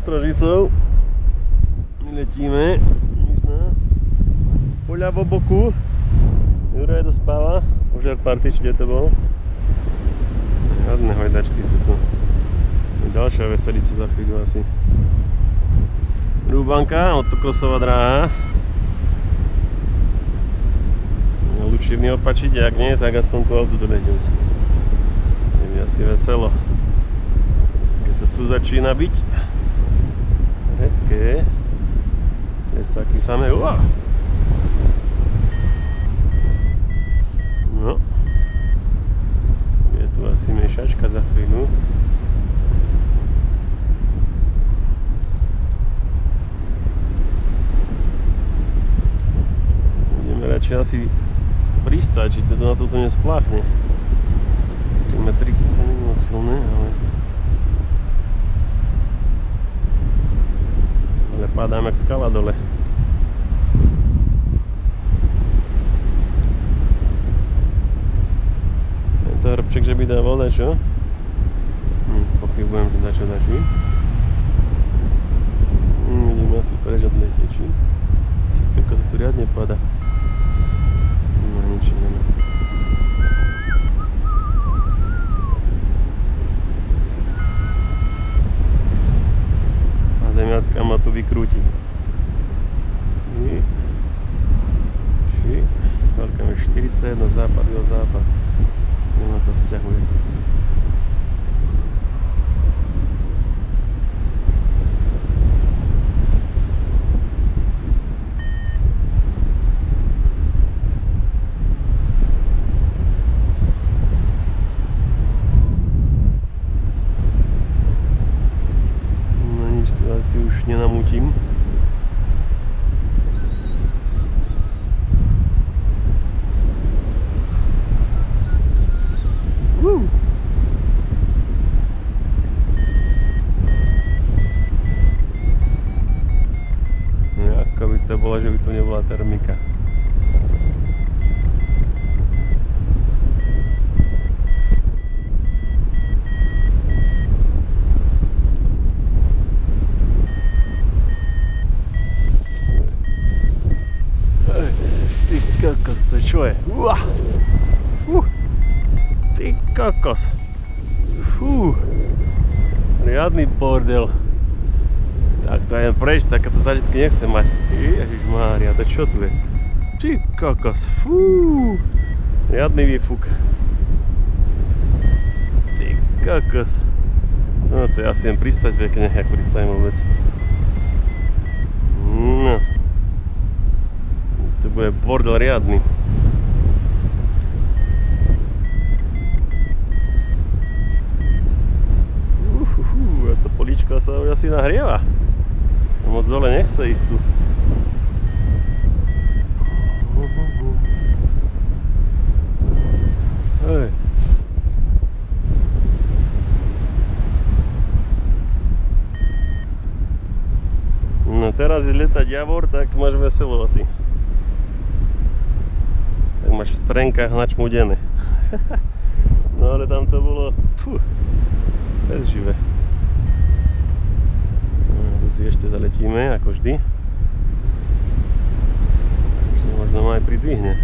Ostrožicou. My letíme. Poľa vo boku. Juraj dospáva. Požiar party, či kde to bol? Žiadne hojdačky sú tu. Ďalšia veselica za chvíľu asi. Rúbanka, autokrosová dráha. Lučírny opačiť, ak nie, tak aspoň po autu dolehnúť. Je mi asi veselo. Keď to tu začína byť hezké. Lesáky samé, uá! No. Je tu asi miešačka za chvíľu. Ideme radšej asi pristať, či to na toto nespláchne. 3 metry, to nie je moc silné, ale padám jak skala dole. Je to hrbček, že by dával dačo? Pochybujem, že dačo dačí. Ideme asi preč od letečí. Ako sa tu riadne pada. No nič nemá. A zemiacka ma tu vykrúti. Veľká je 41, západ, jo západ. Kde ma to sťahuje. Si už nenamútim. Ako by to bolo, že by tu nebola termika. Kokos, to čo je? Ty kokos. Riadny bordel. Tak to je preč, takéto zážitky nechcem mať. Ježišmária, to čo tu je? Ty kokos. Riadny výfuk. Ty kokos. No to ja si jen pristať pekne, jak pristajem vôbec. No. To bude bordel riadny. A to políčko sa už asi nahrieva. Moc dole nechce ísť tu. Hej. No teraz je letať javor, tak máš veselo asi. Máš v trenkách načmudené. No ale tam to bolo bez živé. Tu si ešte zaletíme, ako vždy. Možno ma aj pridvihne.